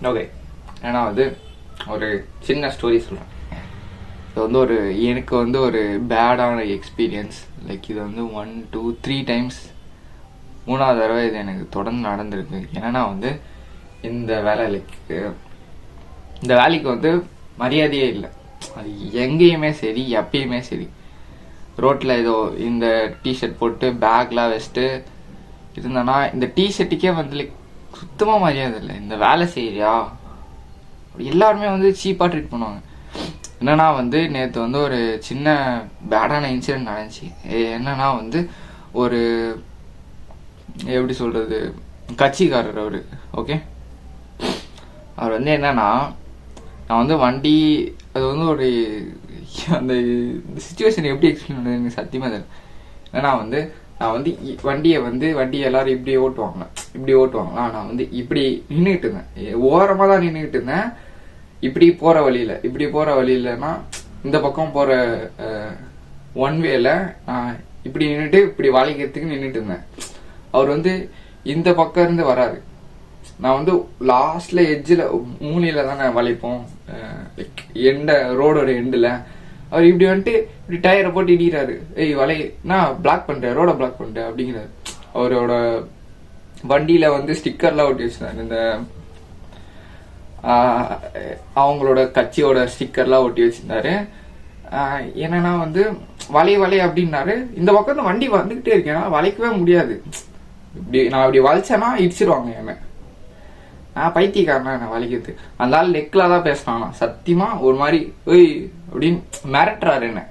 Okay, ஏன்னா ஒரு சின்ன ஸ்டோரி சொல்கிறேன். இது எனக்கு ஒரு பேடான எக்ஸ்பீரியன்ஸ். லைக் இது 1 2 3 டைம்ஸ், 3ஆவது தடவை இது எனக்கு தொடர்ந்து நடந்திருக்கு. ஏன்னா இந்த வேலைக்கு மரியாதையே இல்லை. அது எங்கேயுமே சரி, எப்பயுமே சரி. ரோட்டில் ஏதோ இந்த டிஷர்ட் போட்டு பேக்லாம் வச்சுட்டு இருந்தேன்னா இந்த டிஷர்ட்டுக்கே லைக் சுத்தமாக மரியாதை இல்லை. இந்த வேலை செய்யறியா, எல்லாருமே சீப்பாக ட்ரீட் பண்ணுவாங்க. என்னன்னா நேற்று ஒரு சின்ன பேடான இன்சிடென்ட் நடந்துச்சு. என்னன்னா ஒரு எப்படி சொல்கிறது, கட்சிக்காரர் அவர். ஓகே, அவர் என்னன்னா, நான் வண்டி அது ஒரு அந்த சிச்சுவேஷன் எப்படி எக்ஸ்பிளைன் பண்ணுறது எனக்கு சத்தியமாக தெரியல. ஏன்னா நான் வண்டி எல்லாரும் இப்படி ஓட்டுவாங்களா, நான் இப்படி நின்றுக்கிட்டு இருந்தேன். ஓரமாக தான் நின்றுக்கிட்டு இருந்தேன். இப்படி போகிற வழியிலனா இந்த பக்கம் போகிற ஒன் வேல நான் இப்படி நின்றுட்டு இப்படி வளைக்கிறதுக்கு நின்றுட்டு இருந்தேன். அவர் இந்த பக்கம் இருந்து வராரு. நான் லாஸ்ட்ல எட்ஜில் மூலையில தானே வளைப்போம், ரோடோட எண்டில். அவர் இப்படி இப்படி டயரை போட்டு இடிக்கிறாரு. நான் பிளாக் பண்றேன், ரோட பிளாக் பண்றேன் அப்படிங்கிறாரு. அவரோட வண்டியில ஸ்டிக்கர்லாம் ஒட்டி வச்சிருந்தாரு. இந்த அவங்களோட கட்சியோட ஸ்டிக்கர்லாம் ஒட்டி வச்சிருந்தாரு. என்னன்னா வலை அப்படின்னாரு. இந்த பக்கம் வண்டி வந்துகிட்டே இருக்கேன், வளைக்கவே முடியாது. நான் இப்படி வளைச்சேன்னா இடிச்சிருவாங்க என்ன. நான் பைத்தியக்காரனா என்ன வலிக்கிறது. அந்த ஆள் நெக்ல தான் பேசினானா சத்தியமா ஒரு மாதிரி ஓய் அப்படின்னு மிரட்டுறாரு என்ன.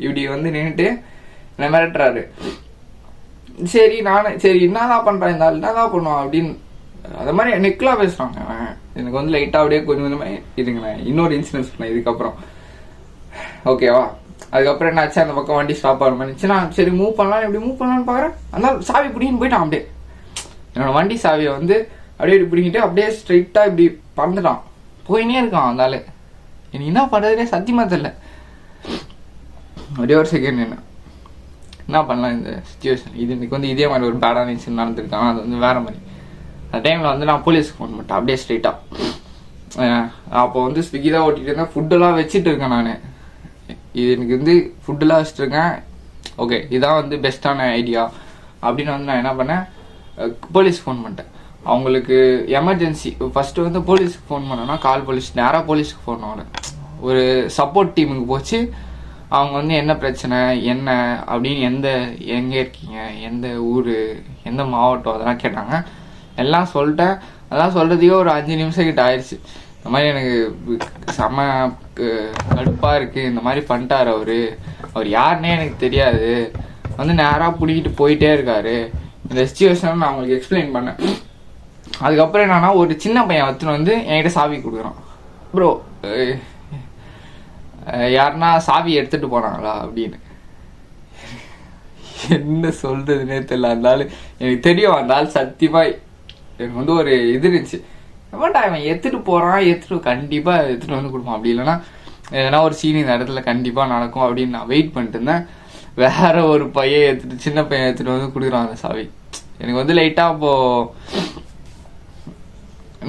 இப்படி நின்றுட்டு என்ன மிரட்டுறாரு. சரி என்னதான் பண்றான் இந்த ஆள், என்னதான் பண்ணுவான் அப்படின்னு அது மாதிரி நெக்லா பேசுறாங்க. எனக்கு லைட்டா அப்படியே கொஞ்சம் கொஞ்சமா இதுங்க. இன்னொரு இன்சிடென்ட் பண்ணேன் இதுக்கப்புறம். ஓகேவா, அதுக்கப்புறம் என்ன ஆச்சு, அந்த பக்கம் வண்டி ஸ்டாப் ஆகிற மாதிரி நான் சரி மூவ் பண்ணலாம், எப்படி மூவ் பண்ணலான்னு பாக்குறேன். அந்த சாவி பிடின்னு போயிட்டான். அப்படியே என்னோட வண்டி சாவியை அப்படியே இப்படி பிடிங்கிட்டு அப்படியே ஸ்ட்ரைட்டா இப்படி பறந்துட்டான். போயினே இருக்கான் அந்த ஆளு. எனக்கு என்ன பண்றதுனே சத்தியமா தெரியல. ஒரே ஒரு செகண்ட் என்ன பண்ணலாம் இந்த சிச்சுவேஷன். இது இன்னைக்கு இதே மாதிரி ஒரு பேடான இன்சிடென்ட் நடந்திருக்கான். அது வேற மாதிரி. அந்த டைம்ல நான் போலீஸ்க்கு ஃபோன் பண்ணிட்டேன் அப்படியே ஸ்ட்ரைட்டா. அப்போ ஸ்விக்கி தான் ஓட்டிட்டு இருந்தேன். ஃபுட்டெல்லாம் வச்சுட்டு இருக்கேன் நான். இது எனக்கு ஃபுட்டெல்லாம் வச்சுட்டு இருக்கேன். ஓகே, இதான் பெஸ்டான ஐடியா அப்படின்னு நான் என்ன பண்ணேன், போலீஸ்க்கு ஃபோன் பண்ணிட்டேன். அவங்களுக்கு எமர்ஜென்சி ஃபர்ஸ்ட் போலீஸ்க்கு ஃபோன் பண்ணோன்னா கால் போலீஸ் நேராக போலீஸ்க்கு ஃபோன் பண்ணேன். ஒரு சப்போர்ட் டீமுக்கு போச்சு. அவங்க என்ன பிரச்சனை என்ன அப்படின்னு எங்கே இருக்கீங்க, எந்த ஊர், எந்த மாவட்டம் அதெல்லாம் கேட்டாங்க. எல்லாம் சொல்லிட்டேன். அதெல்லாம் சொல்கிறதுக்கே ஒரு 5 நிமிஷம் கிட்ட ஆயிடுச்சு. இந்த மாதிரி எனக்கு செம கடுப்பாக இருக்குது. இந்த மாதிரி பண்ணிட்டார் அவர் யாருன்னே எனக்கு தெரியாது. நேராக பிடிக்கிட்டு போயிட்டே இருக்காரு. இந்த சிச்சுவேஷன் நான் அவங்களுக்கு எக்ஸ்பிளைன் பண்ணேன். அதுக்கப்புறம் என்னன்னா ஒரு சின்ன பையன் என்கிட்ட சாவி கொடுக்குறான். ப்ரோ யாருன்னா சாவி எடுத்துட்டு போனாங்களா அப்படின்னு. என்ன சொல்றதுன்னே தெரியல. அந்த ஆள் எனக்கு தெரியும். அந்த ஆள் சத்தியமா எனக்கு ஒரு இது இருந்துச்சு. ஏமாட்டா அவன் எடுத்துட்டு போறான், கண்டிப்பா எடுத்துட்டு கொடுப்பான். அப்படி இல்லைன்னா ஏன்னா ஒரு சீன் இந்த இடத்துல கண்டிப்பா நடக்கும் அப்படின்னு நான் வெயிட் பண்ணிட்டு இருந்தேன். வேற ஒரு பையன் சின்ன பையன் எடுத்துட்டு கொடுக்குறான் அந்த சாவி. எனக்கு லைட்டா அப்போ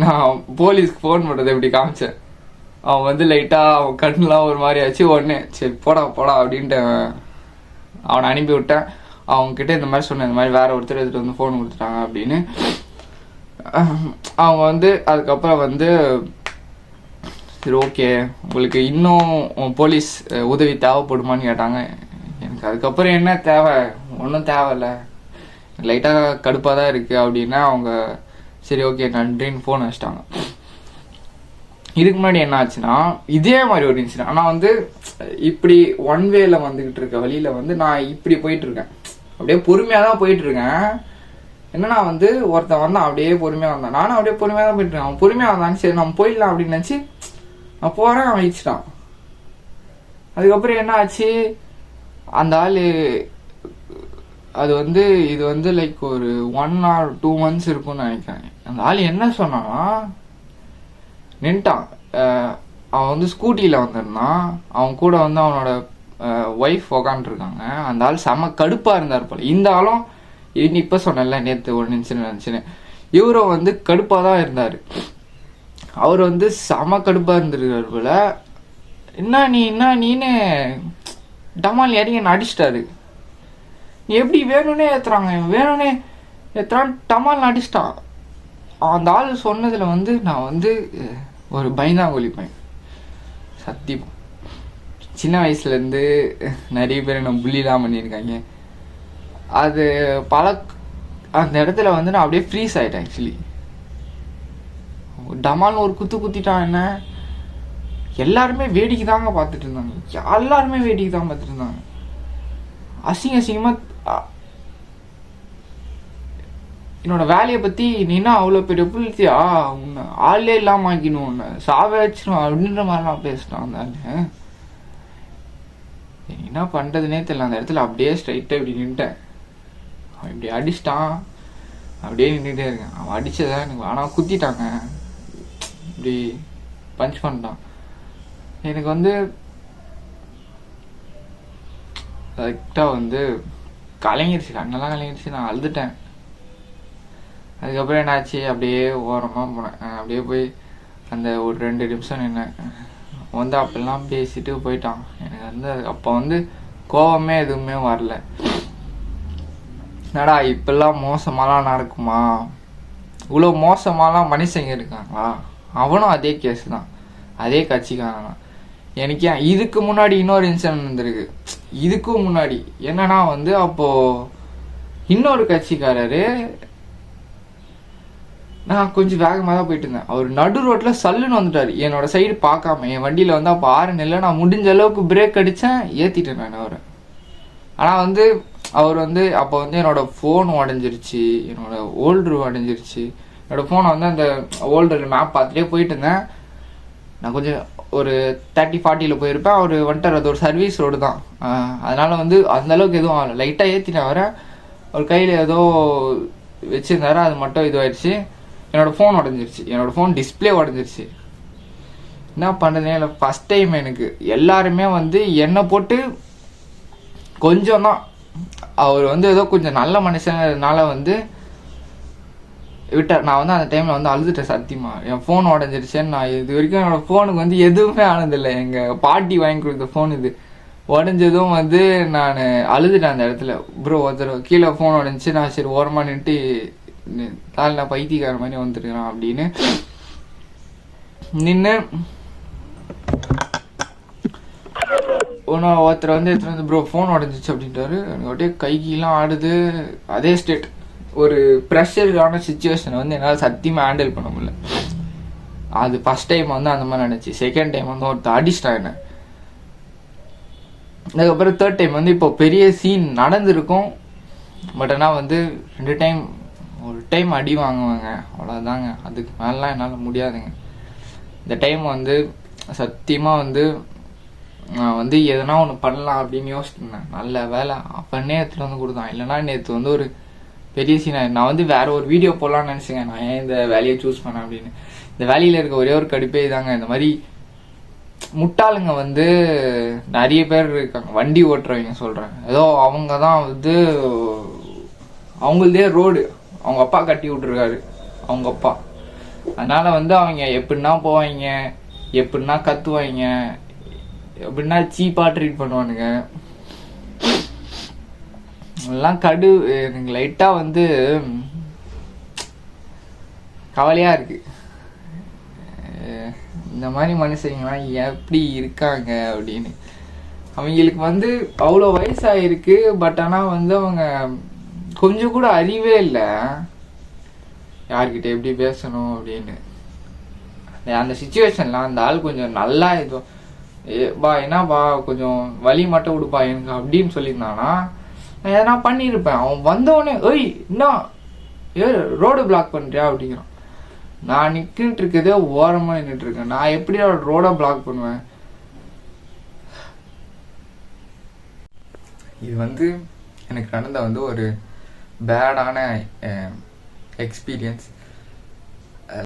நான் போலீஸ்க்கு ஃபோன் பண்ணுறது எப்படி காமிச்சேன். அவன் லைட்டா அவன் கண்ணுலாம் ஒரு மாதிரி ஆச்சு. உடனே சரி போடா அப்படின்ட்டு அவனை அனுப்பி விட்டேன். அவங்ககிட்ட இந்த மாதிரி சொன்னேன், இந்த மாதிரி வேற ஒருத்தர் எடுத்துட்டு ஃபோன் கொடுத்துட்டாங்க அப்படின்னு. அவங்க அதுக்கப்புறம் சரி ஓகே உங்களுக்கு இன்னும் போலீஸ் உதவி தேவைப்படுமான்னு கேட்டாங்க. எனக்கு அதுக்கப்புறம் என்ன தேவை, ஒன்றும் தேவையில்லை, லைட்டாக கடுப்பாக தான் இருக்குது அப்படின்னா அவங்க சரி ஓகே நன்றின்னு ஃபோன் வச்சிட்டாங்க. இதுக்கு முன்னாடி என்ன ஆச்சுன்னா இதே மாதிரி ஒரு இன்சிடென்ட். ஆனால் இப்படி ஒன் வேல வந்துகிட்டு இருக்க வழியில நான் இப்படி போயிட்டு இருக்கேன். அப்படியே பொறுமையாக தான் போயிட்டு இருக்கேன். என்னன்னா ஒருத்தன் வந்தான், அப்படியே பொறுமையாக வந்தான். நானும் அப்படியே பொறுமையாக தான் போயிட்டு இருக்கேன். அவன் பொறுமையாக வந்தான்னு சரி நம்ம போயிடலாம் அப்படின்னு நினச்சி நான் போகிறேன். அவன் இடிச்சிட்டான். அதுக்கப்புறம் என்ன ஆச்சு, அந்த ஆள் அது இது லைக் ஒரு 1 or 2 months இருக்கும்னு நினைக்கிறேன். அந்த ஆள் என்ன சொன்னான்னா நின்ட்டான். அவன் ஸ்கூட்டியில் வந்திருந்தான். அவன் கூட அவனோட ஒய்ஃப் உக்காந்துருக்காங்க. அந்த ஆள் செம கடுப்பாக இருந்தார் போல. இந்த ஆளும் இப்போ சொன்னல நேற்று ஒரு இன்சிடென்ட் இருந்துச்சுன்னு, இவரும் கடுப்பாக தான் இருந்தார். அவர் வந்து செம கடுப்பாக இருந்திருக்காரு போல. நீன்னு டமால் இறங்கி என்ன அடிச்சிட்டாரு. நீ எப்படி வேணும்னே ஏற்றுறாங்க, வேணும்னே ஏற்றுறான், டமால் அடிச்சிட்டான். அந்த ஆள் சொன்னதில் வந்து நான் வந்து ஒரு பயந்தாங்கொலி பையன் சத்தியம். சின்ன வயசுலேருந்து நிறைய பேர் என்ன புள்ளிலாம் பண்ணியிருக்காங்க. அது அந்த இடத்துல வந்து நான் அப்படியே ஃப்ரீஸ் ஆகிட்டேன். ஆக்சுவலி டமால்னு ஒரு குத்திட்டான். என்ன எல்லாருமே வேடிக்கை தாங்க பார்த்துட்டு இருந்தாங்க. எல்லாருமே வேடிக்கை தான் பார்த்துட்டு இருந்தாங்க. அசிங்கமாக என்னோட வேலையை பற்றி நீனா அவ்வளோ பெரிய புள்ளித்தியா, உன்னை ஆளே இல்லாமல் ஆக்கிணும், உன்னை சாவச்சிடும் அப்படின்ற மாதிரிலாம் பேசிட்டான் அந்த ஆள். என்ன பண்ணுறதுனே தெரியல. அந்த இடத்துல அப்படியே ஸ்ட்ரைட்டாக இப்படி நின்ட்டேன். அவன் இப்படி அடிச்சிட்டான், அப்படியே நின்றுட்டே இருக்கேன். அவன் அடித்ததான் எனக்கு ஆனால் குத்திட்டாங்க, இப்படி பஞ்ச் பண்ணிட்டான். எனக்கு வந்து கரெக்டாக வந்து கலங்கிருச்சு, கண்ணெல்லாம் கலங்கிருச்சு. நான் அழுதுட்டேன். அதுக்கப்புறம் என்னாச்சு, அப்படியே ஓரமாக போனேன். அப்படியே போய் அந்த ஒரு 2 நிமிஷம் நின்னேன். வந்து அப்பெல்லாம் பேசிட்டு போயிட்டான். எனக்கு வந்து அப்போ வந்து கோவமே எதுவுமே வரல. என்னடா இப்பெல்லாம் மோசமாலாம் நடக்குமா, இவ்வளோ மோசமாலாம் மனுஷங்க இருக்காங்களா. அவனும் அதே கேஸ் தான், அதே கட்சிக்காரன் தான். எனக்கு இதுக்கு முன்னாடி இன்னொரு இன்சிடென்ட் இருந்திருக்கு. இதுக்கும் முன்னாடி என்னன்னா வந்து அப்போது இன்னொரு கட்சிக்காரரு, நான் கொஞ்சம் வேகமாக தான் போயிட்டு இருந்தேன். அவர் நடு ரோட்டில் சல்லுன்னு வந்துட்டார். என்னோட சைடு பார்க்காம என் வண்டியில் வந்து அப்போ ஆறுனில்லை. நான் முடிஞ்ச அளவுக்கு பிரேக் அடித்தேன், ஏற்றிட்டேன் நான் அவரை. ஆனால் வந்து அவர் வந்து அப்போ வந்து என்னோடய ஃபோன் உடஞ்சிருச்சு, என்னோட ஓல்டரு உடஞ்சிருச்சு. என்னோடய ஃபோனை வந்து அந்த ஓல்டர் மேப் பார்த்துட்டே போயிட்டு இருந்தேன். நான் கொஞ்சம் ஒரு 30-40 போயிருப்பேன். அவர் வந்துட்டார். அது ஒரு சர்வீஸ் ரோடு தான், அதனால் வந்து அந்தளவுக்கு எதுவும் ஆகலை. லைட்டாக ஏற்றிட்டேன் அவரை. அவர் கையில் ஏதோ வச்சுருந்தாரு, அது மட்டும் இதுவாயிடுச்சு. என்னோடய ஃபோன் உடஞ்சிருச்சு, என்னோடய ஃபோன் டிஸ்பிளே உடஞ்சிருச்சு. என்ன பண்ணுறதுனே இல்லை. ஃபஸ்ட் டைம் எனக்கு எல்லாருமே வந்து என்னை போட்டு கொஞ்சம் தான், அவர் வந்து ஏதோ கொஞ்சம் நல்ல மனுஷனால வந்து விட்டார். நான் வந்து அந்த டைமில் வந்து அழுதுட்டேன் சத்தியமாக. என் ஃபோன் உடஞ்சிருச்சேன்னு. நான் இது வரைக்கும் என்னோடய ஃபோனுக்கு வந்து எதுவுமே ஆனதில்லை. எங்கள் பாட்டி வாங்கி கொடுத்த ஃபோன் இது. உடஞ்சதும் வந்து நான் அழுதுட்டேன் அந்த இடத்துல. ப்ரோ ஒருத்தர் கீழே ஃபோன் உடஞ்சி, நான் சரி ஓரமாக நின்றுட்டு நான் பைத்தியக்கார மாதிரி வந்துருக்கிறான் அப்படின்னு நின்று ஒருத்தர் வந்து எடுத்துகிட்டு வந்து ப்ரோ ஃபோன் உடஞ்சிச்சு அப்படின்ட்டாரு. எனக்கு அப்படியே கைகெல்லாம் ஆடுது. அதே ஸ்டேட் ஒரு ப்ரெஷருக்கான சுச்சுவேஷனை வந்து என்னால் சத்தியமாக ஹேண்டில் பண்ண முடியல. அது ஃபஸ்ட் டைம் வந்து அந்த மாதிரி நினச்சி. செகண்ட் டைம் வந்து ஒருத்தர் அடிச்சிட்டான் என்ன. அதுக்கப்புறம் தேர்ட் டைம் வந்து இப்போ பெரிய சீன் நடந்திருக்கும். பட் ஆனால் வந்து 2 டைம், ஒரு டைம் அடி வாங்குவாங்க அவ்வளோதாங்க. அதுக்கு மேலாம் என்னால் முடியாதுங்க. இந்த டைம் வந்து சத்தியமாக வந்து நான் வந்து எதனா ஒன்று பண்ணலாம் அப்படின்னு யோசிச்சிருந்தேன். நல்ல வேலை அப்பன்னே எடுத்துகிட்டு வந்து கொடுத்தான். இல்லைனா நேற்று வந்து ஒரு பெரிய சீனாக நான் வந்து வேறு ஒரு வீடியோ போடலான்னு நினச்சிங்க. நான் ஏன் இந்த வேலையை சூஸ் பண்ணேன் அப்படின்னு. இந்த வேலையில் இருக்க ஒரே ஒரு கடுப்பே தாங்க, இந்த மாதிரி முட்டாளுங்க வந்து நிறைய பேர் இருக்காங்க. வண்டி ஓட்டுறவங்க சொல்கிறேன், ஏதோ அவங்க தான் வந்து அவங்களதே ரோடு அவங்க அப்பா கட்டி விட்ருக்காரு, அவங்க அப்பா. அதனால் வந்து அவங்க எப்படின்னா போவாங்க, எப்படின்னா கத்துவாங்க, எப்படின்னா சீப்பாக ட்ரீட் பண்ணுவானுங்க. எல்லாம் எனக்கு லைட்டாக வந்து கவலையாக இருக்குது. இந்த மாதிரி மனுஷங்களாம் எப்படி இருக்காங்க அப்படின்னு. அவங்களுக்கு வந்து அவ்வளோ வயசாகிருக்கு. பட் ஆனால் வந்து அவங்க கொஞ்சம் கூட அறிவே இல்லை யார்கிட்ட எப்படி பேசணும் அப்படின்னு. அந்த சுச்சுவேஷன்லாம் அந்த ஆள் கொஞ்சம் நல்லா இது பா என்னப்பா கொஞ்சம் வலி மட்டும் கொடுப்பா எனக்கு அப்படின்னு சொல்லியிருந்தானா நான் எதனா பண்ணியிருப்பேன். அவன் வந்தவொடனே ஏய் என்ன ரோடு பிளாக் பண்ணுறியா அப்படிங்கிறான். நான் நின்றுட்டு இருக்கதே ஓரமாக நின்றுட்டு இருக்கேன். நான் எப்படி ரோடை பிளாக் பண்ணுவேன்? இது வந்து எனக்கு நடந்த வந்து ஒரு பேடான எக்ஸ்பீரியன்ஸ்.